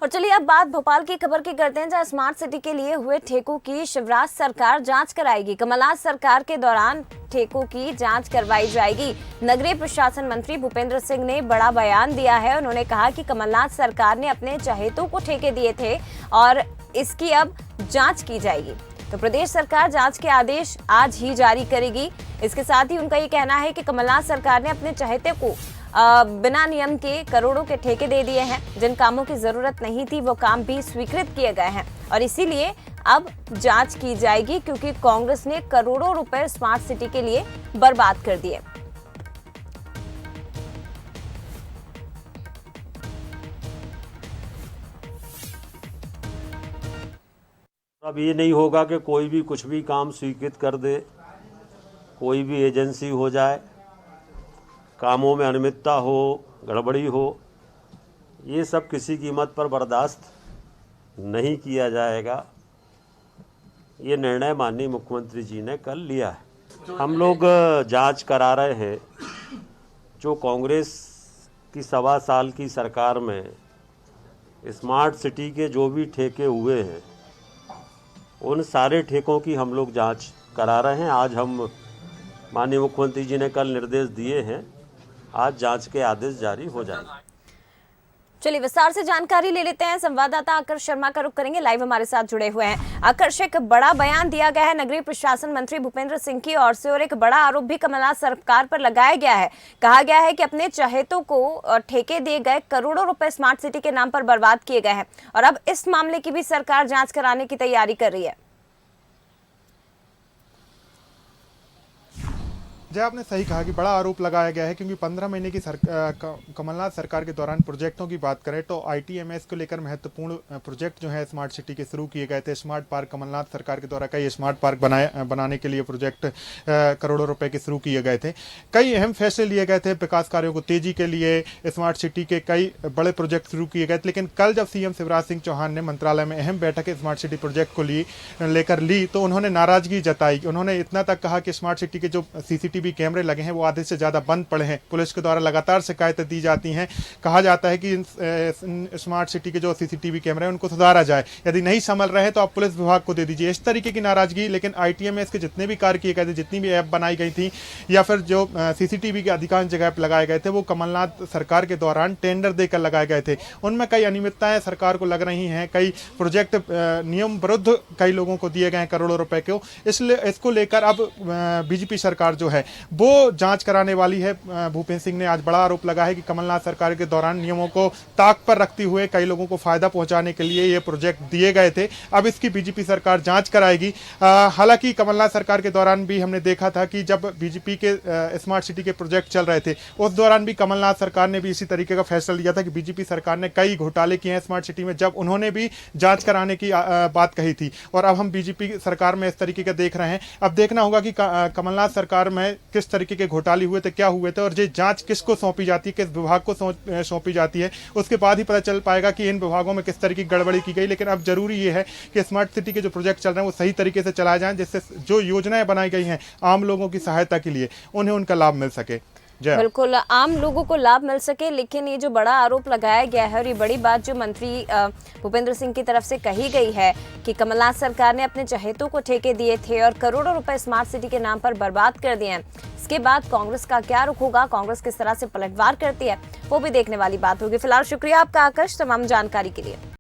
और चलिए अब बात भोपाल की खबर की करते हैं, जहां स्मार्ट सिटी के लिए हुए ठेकों की शिवराज सरकार जांच कराएगी। कमलनाथ सरकार के दौरान ठेकों की जांच करवाई जाएगी। नगरीय प्रशासन मंत्री भूपेंद्र सिंह ने बड़ा बयान दिया है। उन्होंने कहा कि कमलनाथ सरकार ने अपने चहेतों को ठेके दिए थे और इसकी अब जांच की जाएगी। तो प्रदेश सरकार जांच के आदेश आज ही जारी करेगी। इसके साथ ही उनका ये कहना है कि कमलनाथ सरकार ने अपने चहेते को बिना नियम के करोड़ों के ठेके दे दिए हैं। जिन कामों की जरूरत नहीं थी वो काम भी स्वीकृत किए गए हैं और इसीलिए अब जांच की जाएगी, क्योंकि कांग्रेस ने करोड़ों रुपए स्मार्ट सिटी के लिए बर्बाद कर दिए। अब ये नहीं होगा कि कोई भी कुछ भी काम स्वीकृत कर दे, कोई भी एजेंसी हो जाए, कामों में अनियमितता हो, गड़बड़ी हो, ये सब किसी कीमत पर बर्दाश्त नहीं किया जाएगा। ये निर्णय माननीय मुख्यमंत्री जी ने कल लिया है। हम लोग जांच करा रहे हैं। जो कांग्रेस की 1.25 साल की सरकार में स्मार्ट सिटी के जो भी ठेके हुए हैं, उन सारे ठेकों की हम लोग जांच करा रहे हैं। आज हम माननीय मुख्यमंत्री जी ने कल निर्देश दिए हैं, आज जांच के आदेश जारी हो जाएंगे। चलिए विस्तार से जानकारी ले लेते हैं। संवाददाता आकर्ष शर्मा का रुख करेंगे, लाइव हमारे साथ जुड़े हुए हैं। आकर्ष, एक बड़ा बयान दिया गया है नगरीय प्रशासन मंत्री भूपेंद्र सिंह की ओर से और एक बड़ा आरोप भी कमलनाथ सरकार पर लगाया गया है। कहा गया है कि अपने चहेतों को ठेके दिए गए करोड़ों रुपए स्मार्ट सिटी के नाम पर बर्बाद किए गए हैं और अब इस मामले की भी सरकार जांच कराने की तैयारी कर रही है। जय, आपने सही कहा कि बड़ा आरोप लगाया गया है, क्योंकि 15 महीने की कमलनाथ सरकार के दौरान प्रोजेक्टों की बात करें तो आईटीएमएस को लेकर महत्वपूर्ण प्रोजेक्ट जो है स्मार्ट सिटी के शुरू किए गए थे। स्मार्ट पार्क कमलनाथ सरकार के द्वारा कई स्मार्ट पार्क बनाने के लिए प्रोजेक्ट करोड़ों रुपए के शुरू किए गए थे। कई अहम फैसले लिए गए थे विकास कार्यों को तेजी के लिए। स्मार्ट सिटी के कई बड़े प्रोजेक्ट शुरू किए गए थे, लेकिन कल जब सीएम शिवराज सिंह चौहान ने मंत्रालय में अहम बैठक स्मार्ट सिटी प्रोजेक्ट को लेकर ली तो उन्होंने नाराजगी जताई। उन्होंने इतना तक कहा कि स्मार्ट सिटी के जो सीसीटीवी कैमरे लगे हैं वो आधे से ज्यादा बंद पड़े हैं। पुलिस के द्वारा लगातार शिकायतें दी जाती हैं। कहा जाता है कि स्मार्ट सिटी के जो सीसीटीवी कैमरे हैं उनको सुधारा जाए, यदि नहीं संभल रहे तो आप पुलिस विभाग को दे दीजिए, इस तरीके की नाराजगी। लेकिन आईटीएमएस के जितने भी कार्य किए गए थे, जितनी भी ऐप बनाई गई थी या फिर जो सीसीटीवी के अधिकांश जगह पर लगाए गए थे, वो कमलनाथ सरकार के दौरान टेंडर देकर लगाए गए थे। उनमें कई अनियमितताएं सरकार को लग रही हैं। कई प्रोजेक्ट नियम विरुद्ध कई लोगों को दिए गए हैं करोड़ों रुपए को। इसलिए इसको लेकर अब बीजेपी सरकार जो है वो जांच कराने वाली है। भूपेंद्र सिंह ने आज बड़ा आरोप लगा है कि कमलनाथ सरकार के दौरान नियमों को ताक पर रखते हुए कई लोगों को फायदा पहुंचाने के लिए ये प्रोजेक्ट दिए गए थे। अब इसकी बीजेपी सरकार जांच कराएगी। हालांकि कमलनाथ सरकार के दौरान भी हमने देखा था कि जब बीजेपी के स्मार्ट सिटी के प्रोजेक्ट चल रहे थे उस दौरान भी कमलनाथ सरकार ने भी इसी तरीके का फैसला लिया था कि बीजेपी सरकार ने कई घोटाले किए हैं स्मार्ट सिटी में, जब उन्होंने भी जांच कराने की बात कही थी। और अब हम बीजेपी सरकार में इस तरीके का देख रहे हैं। अब देखना होगा कि कमलनाथ सरकार में किस तरीके के घोटाले हुए थे, क्या हुए थे और ये जांच किसको सौंपी जाती है, किस विभाग को सौंपी जाती है, उसके बाद ही पता चल पाएगा कि इन विभागों में किस तरीके की गड़बड़ी की गई। लेकिन अब जरूरी ये है कि स्मार्ट सिटी के जो प्रोजेक्ट चल रहे हैं वो सही तरीके से चलाए जाएं, जिससे जो योजनाएं बनाई गई हैं आम लोगों की सहायता के लिए उन्हें उनका लाभ मिल सके। बिल्कुल आम लोगों को लाभ मिल सके। लेकिन ये जो बड़ा आरोप लगाया गया है और ये बड़ी बात जो मंत्री भूपेंद्र सिंह की तरफ से कही गई है कि कमलनाथ सरकार ने अपने चहेतों को ठेके दिए थे और करोड़ों रुपए स्मार्ट सिटी के नाम पर बर्बाद कर दिए हैं, इसके बाद कांग्रेस का क्या रुख होगा, कांग्रेस किस तरह से पलटवार करती है, वो भी देखने वाली बात होगी। फिलहाल शुक्रिया आपका आकर्ष तमाम जानकारी के लिए।